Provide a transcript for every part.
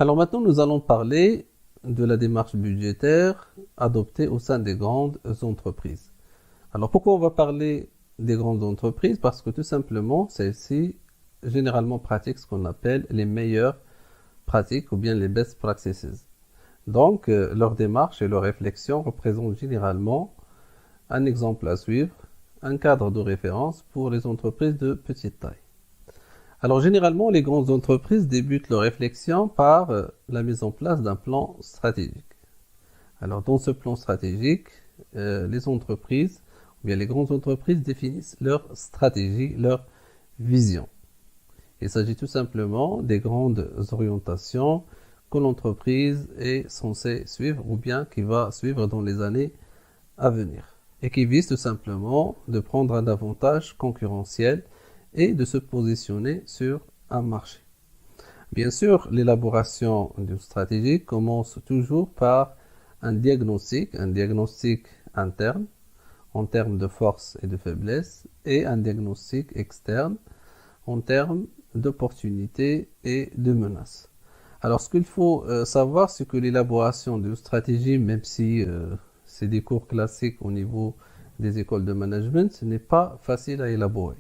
Alors maintenant, nous allons parler de la démarche budgétaire adoptée au sein des grandes entreprises. Alors pourquoi on va parler des grandes entreprises? Parce que tout simplement, celles-ci généralement pratiquent ce qu'on appelle les meilleures pratiques ou bien les best practices. Donc, leur démarche et leur réflexion représentent généralement un exemple à suivre, un cadre de référence pour les entreprises de petite taille. Alors généralement, les grandes entreprises débutent leur réflexion par la mise en place d'un plan stratégique. Alors dans ce plan stratégique, les entreprises, ou bien les grandes entreprises définissent leur stratégie, leur vision. Il s'agit tout simplement des grandes orientations que l'entreprise est censée suivre ou bien qui va suivre dans les années à venir et qui vise tout simplement de prendre un avantage concurrentiel et de se positionner sur un marché. Bien sûr, l'élaboration d'une stratégie commence toujours par un diagnostic interne en termes de force et de faiblesse et un diagnostic externe en termes d'opportunités et de menaces. Alors, ce qu'il faut savoir, c'est que l'élaboration d'une stratégie, même si c'est des cours classiques au niveau des écoles de management, ce n'est pas facile à élaborer.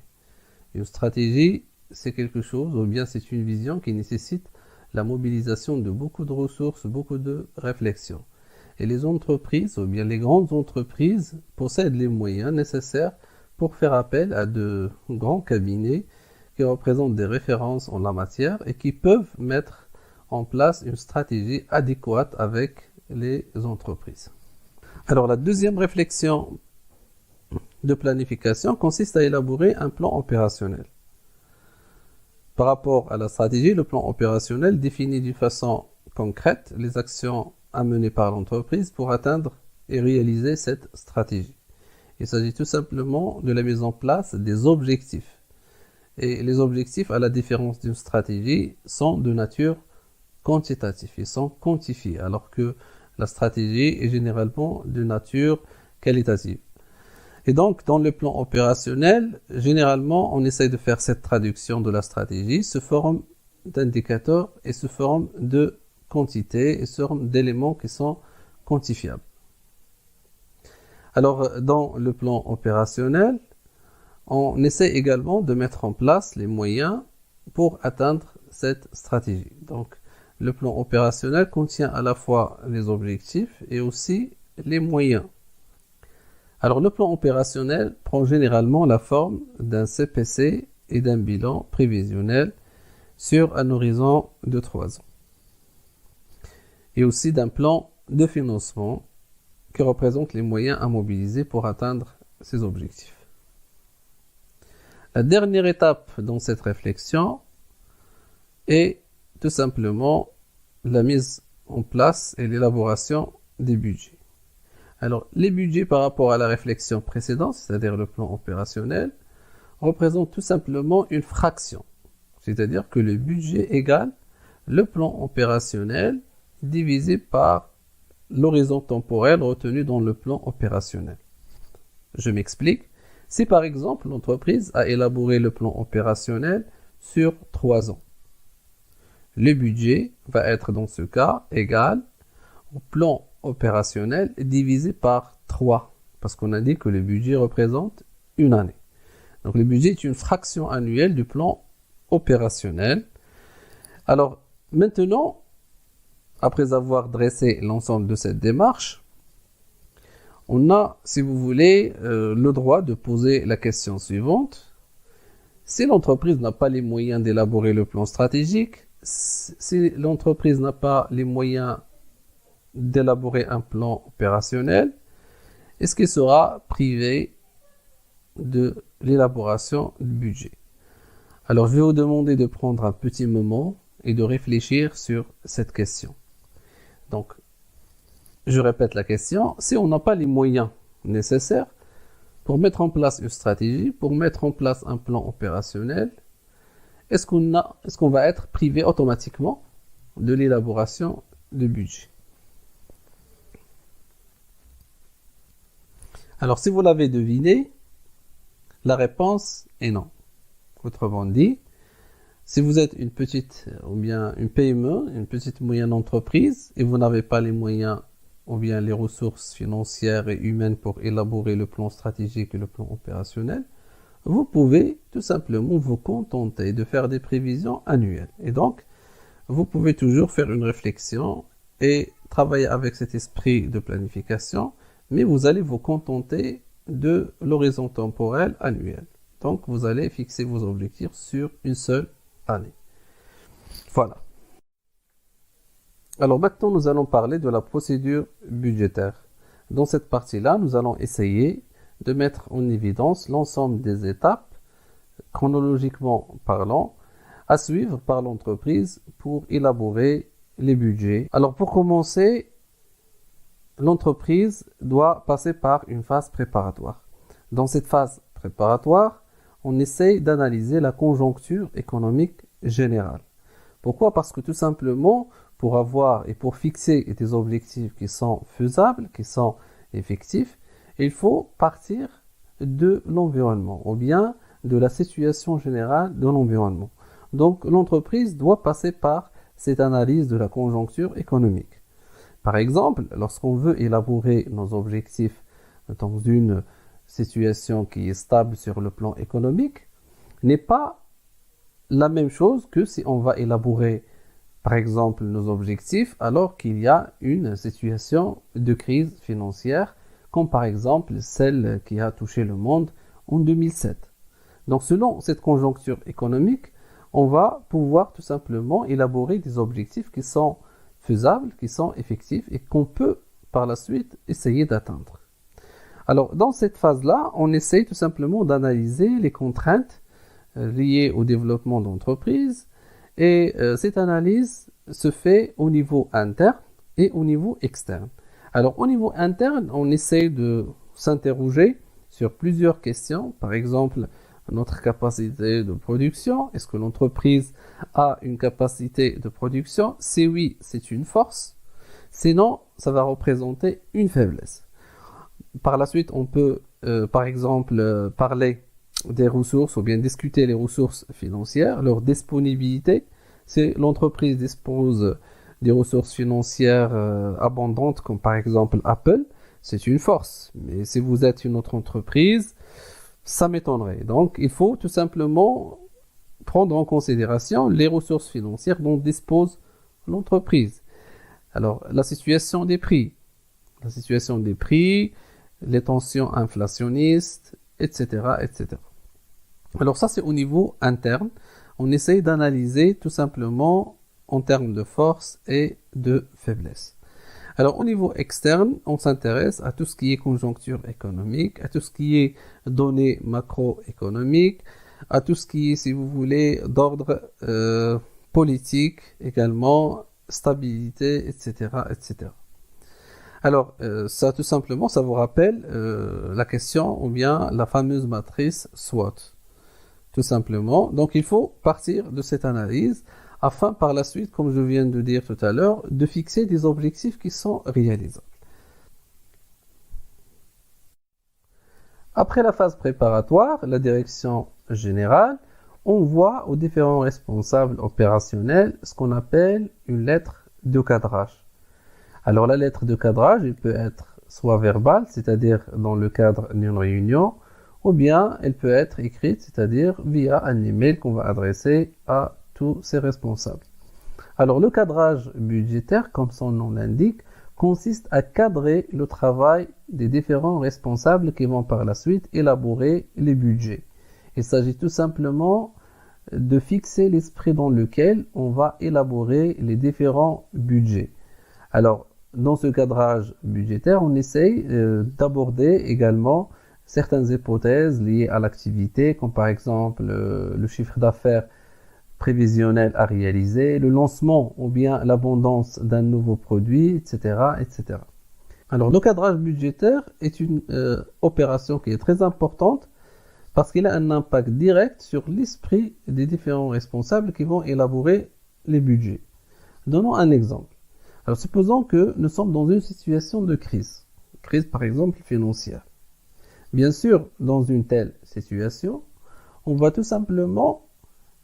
Une stratégie, c'est quelque chose, ou bien c'est une vision qui nécessite la mobilisation de beaucoup de ressources, beaucoup de réflexion. Et les entreprises, ou bien les grandes entreprises, possèdent les moyens nécessaires pour faire appel à de grands cabinets qui représentent des références en la matière et qui peuvent mettre en place une stratégie adéquate avec les entreprises. Alors la deuxième réflexion de planification consiste à élaborer un plan opérationnel. Par rapport à la stratégie, le plan opérationnel définit d'une façon concrète les actions à mener par l'entreprise pour atteindre et réaliser cette stratégie. Il s'agit tout simplement de la mise en place des objectifs. Et les objectifs, à la différence d'une stratégie, sont de nature quantitative, ils sont quantifiés, alors que la stratégie est généralement de nature qualitative. Et donc, dans le plan opérationnel, généralement, on essaye de faire cette traduction de la stratégie sous forme d'indicateurs et sous forme de quantité et sous forme d'éléments qui sont quantifiables. Alors, dans le plan opérationnel, on essaie également de mettre en place les moyens pour atteindre cette stratégie. Donc, le plan opérationnel contient à la fois les objectifs et aussi les moyens. Alors, le plan opérationnel prend généralement la forme d'un CPC et d'un bilan prévisionnel sur un horizon de 3 ans. Et aussi d'un plan de financement qui représente les moyens à mobiliser pour atteindre ces objectifs. La dernière étape dans cette réflexion est tout simplement la mise en place et l'élaboration des budgets. Alors, les budgets par rapport à la réflexion précédente, c'est-à-dire le plan opérationnel, représentent tout simplement une fraction. C'est-à-dire que le budget égale le plan opérationnel divisé par l'horizon temporel retenu dans le plan opérationnel. Je m'explique. Si par exemple l'entreprise a élaboré le plan opérationnel sur 3 ans, le budget va être dans ce cas égal au plan opérationnel divisé par 3, parce qu'on a dit que le budget représente une année. Donc le budget est une fraction annuelle du plan opérationnel. Alors maintenant, après avoir dressé l'ensemble de cette démarche, on a, si vous voulez, le droit de poser la question suivante. Si l'entreprise n'a pas les moyens d'élaborer le plan stratégique, si l'entreprise n'a pas les moyens d'élaborer un plan opérationnel, est-ce qu'il sera privé de l'élaboration du budget? Alors, je vais vous demander de prendre un petit moment et de réfléchir sur cette question. Donc, je répète la question. Si on n'a pas les moyens nécessaires pour mettre en place une stratégie, pour mettre en place un plan opérationnel, est-ce qu'on va être privé automatiquement de l'élaboration du budget? Alors, si vous l'avez deviné, la réponse est non. Autrement dit, Si vous êtes une petite ou bien une PME, une petite moyenne entreprise, et vous n'avez pas les moyens ou bien les ressources financières et humaines pour élaborer le plan stratégique et le plan opérationnel, vous pouvez tout simplement vous contenter de faire des prévisions annuelles. Et donc, vous pouvez toujours faire une réflexion et travailler avec cet esprit de planification, mais vous allez vous contenter de l'horizon temporel annuel. Donc, vous allez fixer vos objectifs sur une seule année. Voilà. Alors maintenant, nous allons parler de la procédure budgétaire. Dans cette partie-là, nous allons essayer de mettre en évidence l'ensemble des étapes, chronologiquement parlant, à suivre par l'entreprise pour élaborer les budgets. Alors pour commencer, l'entreprise doit passer par une phase préparatoire. Dans cette phase préparatoire, on essaye d'analyser la conjoncture économique générale. Pourquoi? Parce que tout simplement, pour avoir et pour fixer des objectifs qui sont faisables, qui sont effectifs, il faut partir de l'environnement ou bien de la situation générale de l'environnement. Donc l'entreprise doit passer par cette analyse de la conjoncture économique. Par exemple, lorsqu'on veut élaborer nos objectifs dans une situation qui est stable sur le plan économique, n'est pas la même chose que si on va élaborer par exemple nos objectifs alors qu'il y a une situation de crise financière comme par exemple celle qui a touché le monde en 2007. Donc selon cette conjoncture économique, on va pouvoir tout simplement élaborer des objectifs qui sont faisables, qui sont effectifs et qu'on peut par la suite essayer d'atteindre. Alors dans cette phase-là, on essaye tout simplement d'analyser les contraintes liées au développement d'entreprise et cette analyse se fait au niveau interne et au niveau externe. Alors au niveau interne, on essaye de s'interroger sur plusieurs questions, par exemple notre capacité de production. Est-ce que l'entreprise a une capacité de production? Si oui, c'est une force. Sinon, ça va représenter une faiblesse. Par la suite, on peut, par exemple, parler des ressources ou bien discuter les ressources financières, leur disponibilité. Si l'entreprise dispose des ressources financières abondantes, comme par exemple Apple, c'est une force. Mais si vous êtes une autre entreprise, ça m'étonnerait. Donc, il faut tout simplement prendre en considération les ressources financières dont dispose l'entreprise. Alors, la situation des prix, les tensions inflationnistes, etc., etc. Alors ça, c'est au niveau interne. On essaye d'analyser tout simplement en termes de force et de faiblesse. Alors au niveau externe, on s'intéresse à tout ce qui est conjoncture économique, à tout ce qui est données macroéconomiques, à tout ce qui est, si vous voulez, d'ordre politique également, stabilité, etc., etc. Alors, ça tout simplement, ça vous rappelle la question ou bien la fameuse matrice SWOT. Tout simplement. Donc, il faut partir de cette analyse afin par la suite, comme je viens de dire tout à l'heure, de fixer des objectifs qui sont réalisables. Après la phase préparatoire, la direction générale, on voit aux différents responsables opérationnels ce qu'on appelle une lettre de cadrage. Alors la lettre de cadrage, elle peut être soit verbale, c'est-à-dire dans le cadre d'une réunion, ou bien elle peut être écrite, c'est-à-dire via un email qu'on va adresser à tous ces responsables. Alors le cadrage budgétaire, comme son nom l'indique, consiste à cadrer le travail des différents responsables qui vont par la suite élaborer les budgets. Il s'agit tout simplement de fixer l'esprit dans lequel on va élaborer les différents budgets. Alors, dans ce cadrage budgétaire, on essaye d'aborder également certaines hypothèses liées à l'activité, comme par exemple le chiffre d'affaires prévisionnel à réaliser, le lancement ou bien l'abondance d'un nouveau produit, etc., etc. Alors, le cadrage budgétaire est une opération qui est très importante parce qu'il a un impact direct sur l'esprit des différents responsables qui vont élaborer les budgets. Donnons un exemple. Alors, supposons que nous sommes dans une situation de crise par exemple financière. Bien sûr, dans une telle situation, on va tout simplement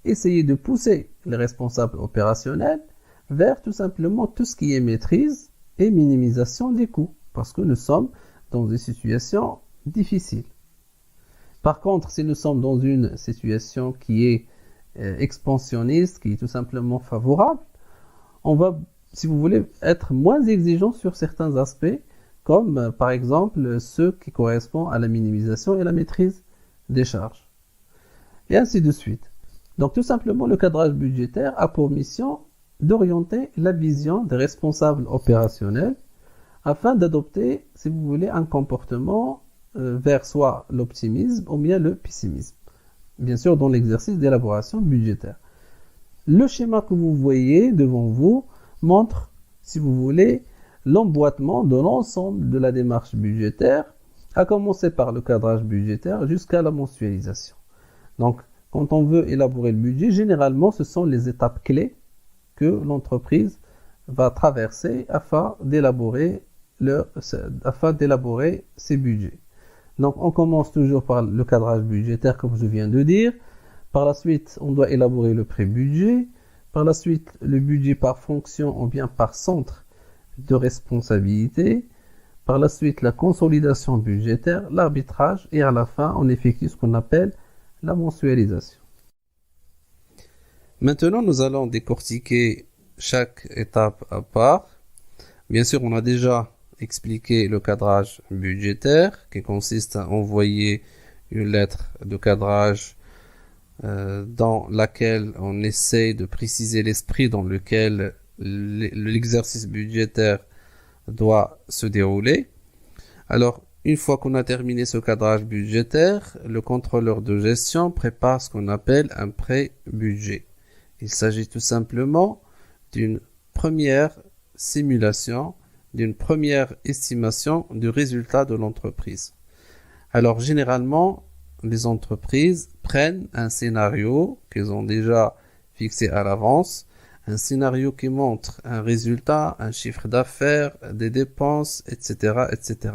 essayer de pousser les responsables opérationnels vers tout simplement tout ce qui est maîtrise et minimisation des coûts, parce que nous sommes dans une situation difficile. Par contre, si nous sommes dans une situation qui est expansionniste, qui est tout simplement favorable, on va, si vous voulez, être moins exigeant sur certains aspects, comme par exemple ceux qui correspondent à la minimisation et la maîtrise des charges. Et ainsi de suite. Donc tout simplement, le cadrage budgétaire a pour mission d'orienter la vision des responsables opérationnels afin d'adopter, si vous voulez, un comportement vers soit l'optimisme ou bien le pessimisme. Bien sûr, dans l'exercice d'élaboration budgétaire. Le schéma que vous voyez devant vous montre, si vous voulez, l'emboîtement de l'ensemble de la démarche budgétaire, à commencer par le cadrage budgétaire jusqu'à la mensualisation. Donc, quand on veut élaborer le budget, généralement, ce sont les étapes clés que l'entreprise va traverser afin d'élaborer ses budgets. Donc, on commence toujours par le cadrage budgétaire, comme je viens de dire. Par la suite, on doit élaborer le pré-budget. Par la suite, le budget par fonction ou bien par centre de responsabilité. Par la suite, la consolidation budgétaire, l'arbitrage et à la fin, on effectue ce qu'on appelle la mensualisation. Maintenant, nous allons décortiquer chaque étape à part. Bien sûr, on a déjà expliqué le cadrage budgétaire qui consiste à envoyer une lettre de cadrage dans laquelle on essaie de préciser l'esprit dans lequel l'exercice budgétaire doit se dérouler. Alors, une fois qu'on a terminé ce cadrage budgétaire, le contrôleur de gestion prépare ce qu'on appelle un pré-budget. Il s'agit tout simplement d'une première simulation, d'une première estimation du résultat de l'entreprise. Alors, généralement, les entreprises prennent un scénario qu'ils ont déjà fixé à l'avance, un scénario qui montre un résultat, un chiffre d'affaires, des dépenses, etc., etc.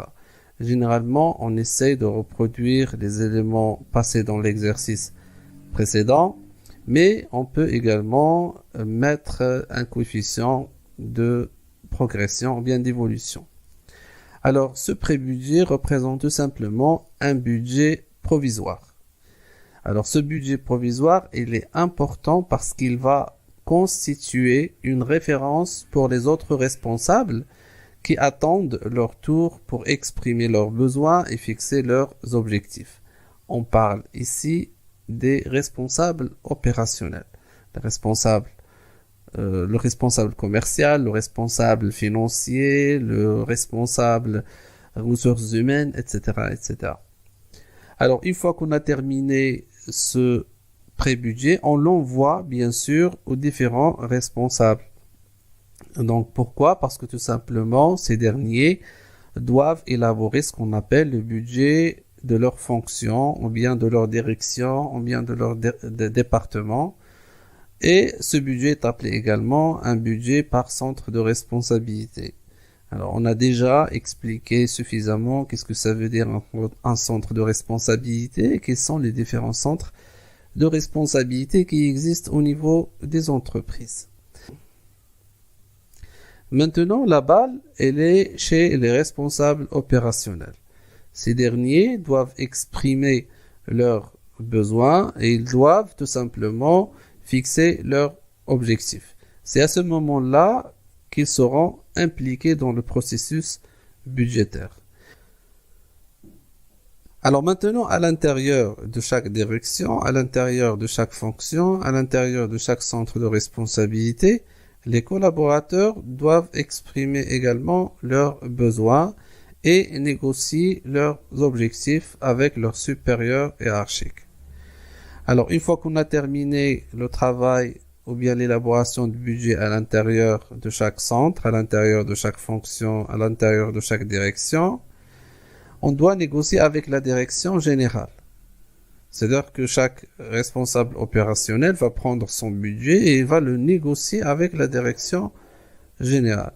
Généralement, on essaye de reproduire les éléments passés dans l'exercice précédent, mais on peut également mettre un coefficient de progression ou bien d'évolution. Alors, ce pré-budget représente tout simplement un budget provisoire. Alors, ce budget provisoire, il est important parce qu'il va constituer une référence pour les autres responsables qui attendent leur tour pour exprimer leurs besoins et fixer leurs objectifs. On parle ici des responsables opérationnels, le responsable commercial, le responsable financier, le responsable ressources humaines, etc., etc. Alors, une fois qu'on a terminé ce pré-budget, on l'envoie bien sûr aux différents responsables. Donc, pourquoi? Parce que tout simplement, ces derniers doivent élaborer ce qu'on appelle le budget de leur fonction, ou bien de leur direction, ou bien de leur département. Et ce budget est appelé également un budget par centre de responsabilité. Alors, on a déjà expliqué suffisamment qu'est-ce que ça veut dire un centre de responsabilité et quels sont les différents centres de responsabilité qui existent au niveau des entreprises. Maintenant, la balle, elle est chez les responsables opérationnels. Ces derniers doivent exprimer leurs besoins et ils doivent tout simplement fixer leurs objectifs. C'est à ce moment-là qu'ils seront impliqués dans le processus budgétaire. Alors maintenant, à l'intérieur de chaque direction, à l'intérieur de chaque fonction, à l'intérieur de chaque centre de responsabilité, les collaborateurs doivent exprimer également leurs besoins et négocier leurs objectifs avec leurs supérieurs hiérarchiques. Alors, une fois qu'on a terminé le travail ou bien l'élaboration du budget à l'intérieur de chaque centre, à l'intérieur de chaque fonction, à l'intérieur de chaque direction, on doit négocier avec la direction générale. C'est-à-dire que chaque responsable opérationnel va prendre son budget et il va le négocier avec la direction générale.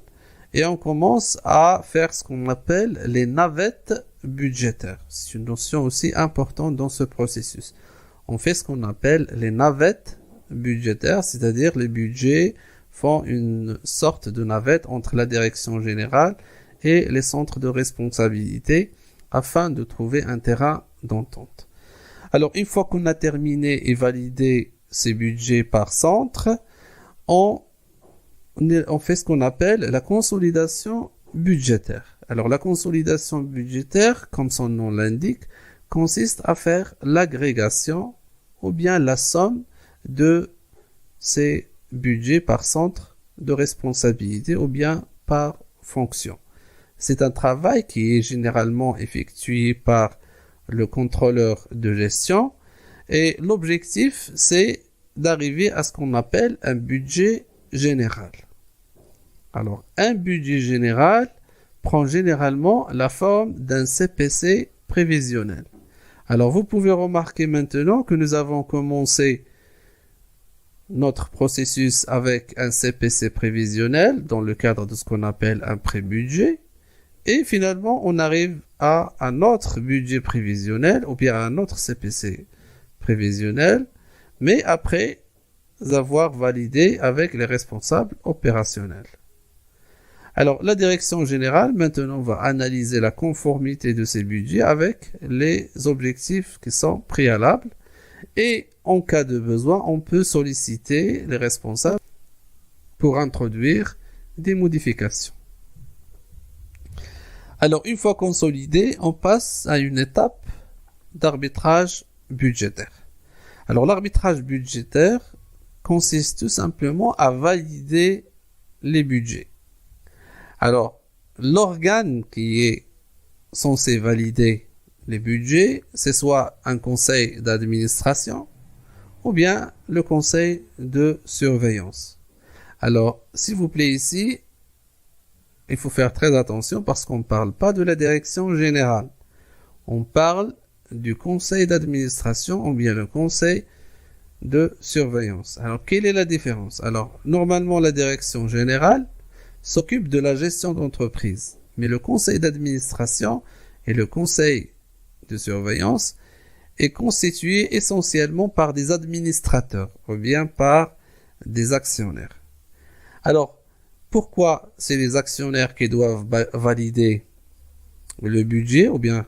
Et on commence à faire ce qu'on appelle les navettes budgétaires. C'est une notion aussi importante dans ce processus. On fait ce qu'on appelle les navettes budgétaire, c'est-à-dire les budgets font une sorte de navette entre la direction générale et les centres de responsabilité afin de trouver un terrain d'entente. Alors, une fois qu'on a terminé et validé ces budgets par centre, on fait ce qu'on appelle la consolidation budgétaire. Alors, la consolidation budgétaire, comme son nom l'indique, consiste à faire l'agrégation ou bien la somme de ces budgets par centre de responsabilité ou bien par fonction. C'est un travail qui est généralement effectué par le contrôleur de gestion et l'objectif c'est d'arriver à ce qu'on appelle un budget général. Alors un budget général prend généralement la forme d'un CPC prévisionnel. Alors vous pouvez remarquer maintenant que nous avons commencé notre processus avec un CPC prévisionnel dans le cadre de ce qu'on appelle un pré-budget. Et finalement, on arrive à un autre budget prévisionnel ou bien à un autre CPC prévisionnel, mais après avoir validé avec les responsables opérationnels. Alors, la direction générale, maintenant, va analyser la conformité de ces budgets avec les objectifs qui sont préalables. Et en cas de besoin, on peut solliciter les responsables pour introduire des modifications. Alors, une fois consolidé, on passe à une étape d'arbitrage budgétaire. Alors, l'arbitrage budgétaire consiste tout simplement à valider les budgets. Alors, l'organe qui est censé valider les budgets, c'est soit un conseil d'administration ou bien le conseil de surveillance. Alors, s'il vous plaît ici, il faut faire très attention parce qu'on ne parle pas de la direction générale. On parle du conseil d'administration ou bien le conseil de surveillance. Alors, quelle est la différence? Alors, normalement, la direction générale s'occupe de la gestion d'entreprise. Mais le conseil d'administration et le conseil de surveillance est constitué essentiellement par des administrateurs ou bien par des actionnaires. Alors, pourquoi c'est les actionnaires qui doivent valider le budget ou bien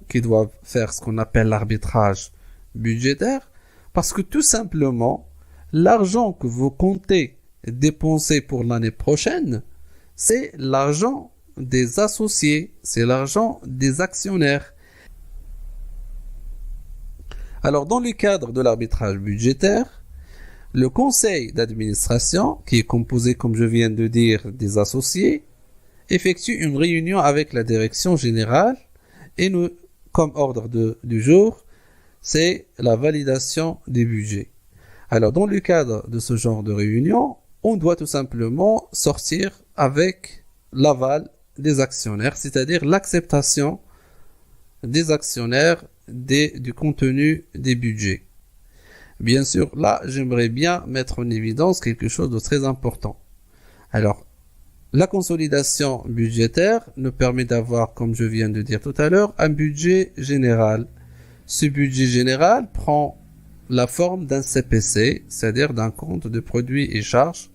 qui doivent faire ce qu'on appelle l'arbitrage budgétaire? Parce que tout simplement, l'argent que vous comptez dépenser pour l'année prochaine, c'est l'argent des associés, c'est l'argent des actionnaires. Alors, dans le cadre de l'arbitrage budgétaire, le conseil d'administration, qui est composé, comme je viens de dire, des associés, effectue une réunion avec la direction générale et nous, comme ordre du jour, c'est la validation des budgets. Alors, dans le cadre de ce genre de réunion, on doit tout simplement sortir avec l'aval des actionnaires, c'est-à-dire l'acceptation des actionnaires du contenu des budgets. Bien sûr, là, j'aimerais bien mettre en évidence quelque chose de très important. Alors, la consolidation budgétaire nous permet d'avoir, comme je viens de dire tout à l'heure, un budget général. Ce budget général prend la forme d'un CPC, c'est-à-dire d'un compte de produits et charges.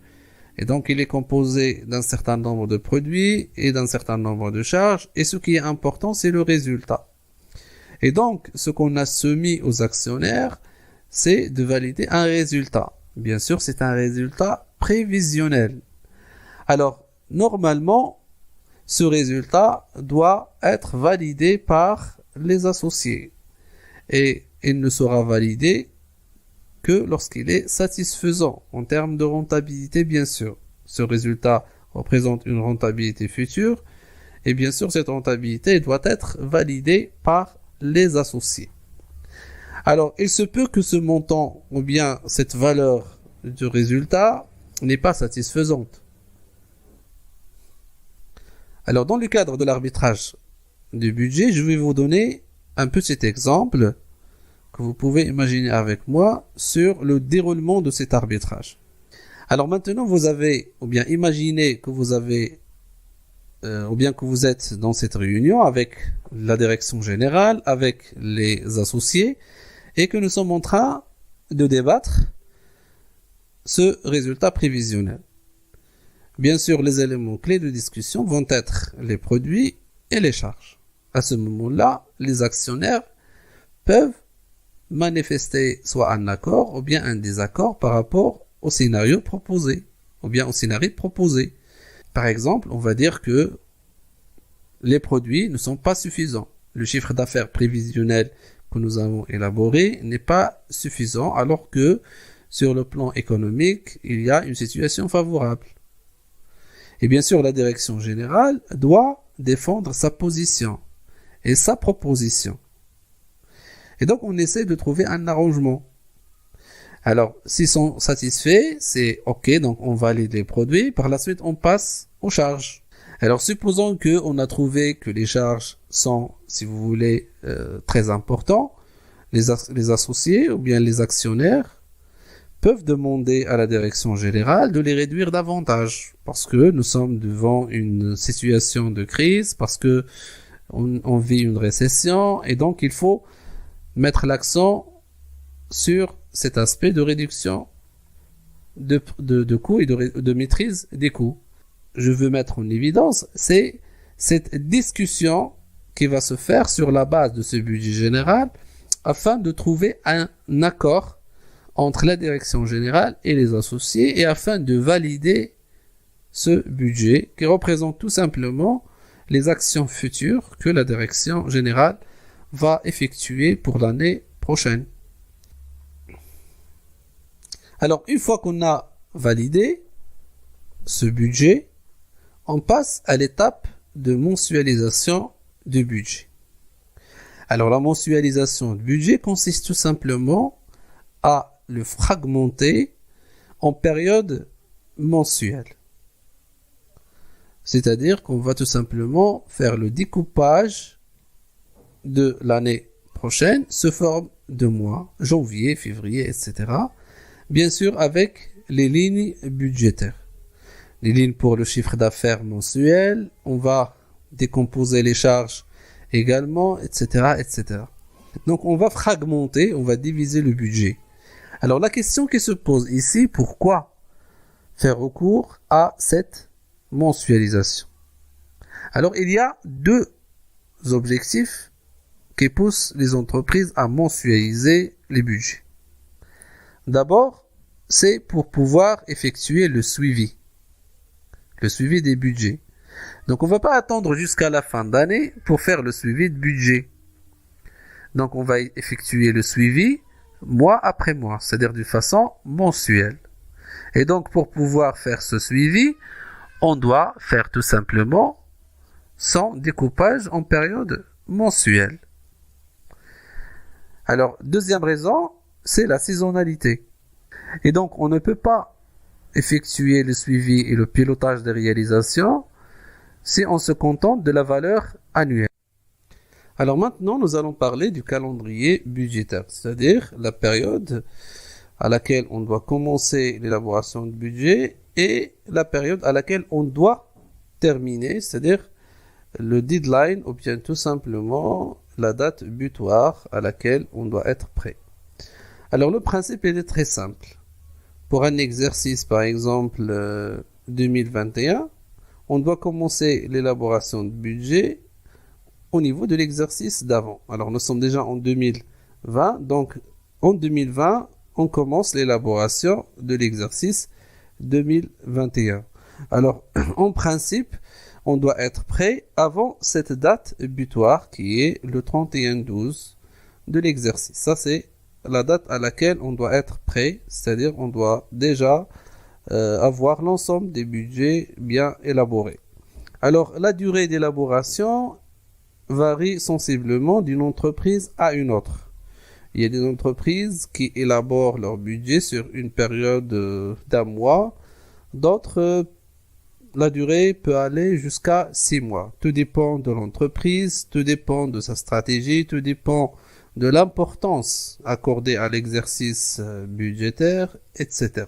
Et donc, il est composé d'un certain nombre de produits et d'un certain nombre de charges. Et ce qui est important, c'est le résultat. Et donc, ce qu'on a soumis aux actionnaires, c'est de valider un résultat. Bien sûr, c'est un résultat prévisionnel. Alors, normalement, ce résultat doit être validé par les associés. Et il ne sera validé que lorsqu'il est satisfaisant en termes de rentabilité, bien sûr. Ce résultat représente une rentabilité future et bien sûr cette rentabilité doit être validée par les associés. Alors, il se peut que ce montant ou bien cette valeur du résultat n'est pas satisfaisante. Alors, dans le cadre de l'arbitrage du budget, je vais vous donner un petit exemple que vous pouvez imaginer avec moi sur le déroulement de cet arbitrage. Alors maintenant, vous avez, ou bien imaginez que vous avez, ou bien que vous êtes dans cette réunion avec la direction générale, avec les associés, et que nous sommes en train de débattre ce résultat prévisionnel. Bien sûr, les éléments clés de discussion vont être les produits et les charges. À ce moment-là, les actionnaires peuvent manifester soit un accord ou bien un désaccord par rapport au scénario proposé ou bien au scénario proposé. Par exemple, on va dire que les produits ne sont pas suffisants. Le chiffre d'affaires prévisionnel que nous avons élaboré n'est pas suffisant alors que sur le plan économique, il y a une situation favorable. Et bien sûr, la direction générale doit défendre sa position et sa proposition. Et donc, on essaie de trouver un arrangement. Alors, s'ils sont satisfaits, c'est OK, donc on valide les produits. Par la suite, on passe aux charges. Alors, supposons qu'on a trouvé que les charges sont, si vous voulez, très importants. Les associés ou bien les actionnaires peuvent demander à la direction générale de les réduire davantage parce que nous sommes devant une situation de crise, parce que on vit une récession et donc il faut mettre l'accent sur cet aspect de réduction de coûts et de maîtrise des coûts. Je veux mettre en évidence, c'est cette discussion qui va se faire sur la base de ce budget général afin de trouver un accord entre la direction générale et les associés et afin de valider ce budget qui représente tout simplement les actions futures que la direction générale va effectuer pour l'année prochaine. Alors, une fois qu'on a validé ce budget, on passe à l'étape de mensualisation du budget. Alors, la mensualisation du budget consiste tout simplement à le fragmenter en périodes mensuelles. C'est-à-dire qu'on va tout simplement faire le découpage de l'année prochaine sous forme de mois, janvier, février, etc. Bien sûr, avec les lignes budgétaires. Les lignes pour le chiffre d'affaires mensuel, on va décomposer les charges également, etc., etc. Donc, on va fragmenter, on va diviser le budget. Alors, la question qui se pose ici, pourquoi faire recours à cette mensualisation? Alors, il y a deux objectifs qui poussent les entreprises à mensualiser les budgets. D'abord, c'est pour pouvoir effectuer le suivi des budgets. Donc, on ne va pas attendre jusqu'à la fin d'année pour faire le suivi de budget. Donc, on va effectuer le suivi mois après mois, c'est-à-dire de façon mensuelle. Et donc, pour pouvoir faire ce suivi, on doit faire tout simplement son découpage en période mensuelle. Alors, deuxième raison, c'est la saisonnalité. Et donc, on ne peut pas effectuer le suivi et le pilotage des réalisations si on se contente de la valeur annuelle. Alors maintenant, nous allons parler du calendrier budgétaire, c'est-à-dire la période à laquelle on doit commencer l'élaboration du budget et la période à laquelle on doit terminer, c'est-à-dire le deadline ou bien tout simplement la date butoir à laquelle on doit être prêt. Alors le principe est très simple. Pour un exercice, par exemple 2021, on doit commencer l'élaboration du budget au niveau de l'exercice d'avant. Alors nous sommes déjà en 2020, donc en 2020, on commence l'élaboration de l'exercice 2021. Alors en principe, on doit être prêt avant cette date butoir qui est le 31/12 de l'exercice. Ça c'est la date à laquelle on doit être prêt, c'est-à-dire on doit déjà avoir l'ensemble des budgets bien élaborés. Alors la durée d'élaboration varie sensiblement d'une entreprise à une autre. Il y a des entreprises qui élaborent leur budget sur une période d'un mois, d'autres la durée peut aller jusqu'à 6 mois. Tout dépend de l'entreprise, tout dépend de sa stratégie, tout dépend de l'importance accordée à l'exercice budgétaire, etc.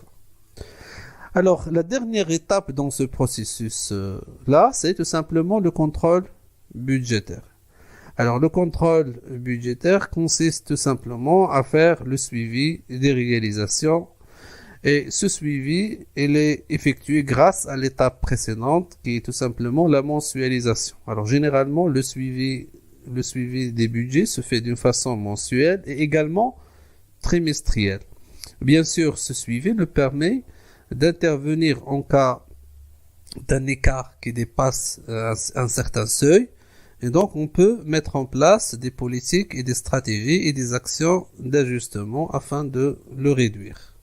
Alors, la dernière étape dans ce processus-là, c'est tout simplement le contrôle budgétaire. Alors, le contrôle budgétaire consiste tout simplement à faire le suivi des réalisations Et ce suivi, il est effectué grâce à l'étape précédente, qui est tout simplement la mensualisation. Alors, généralement, le suivi des budgets se fait d'une façon mensuelle et également trimestrielle. Bien sûr, ce suivi nous permet d'intervenir en cas d'un écart qui dépasse un certain seuil. Et donc, on peut mettre en place des politiques et des stratégies et des actions d'ajustement afin de le réduire.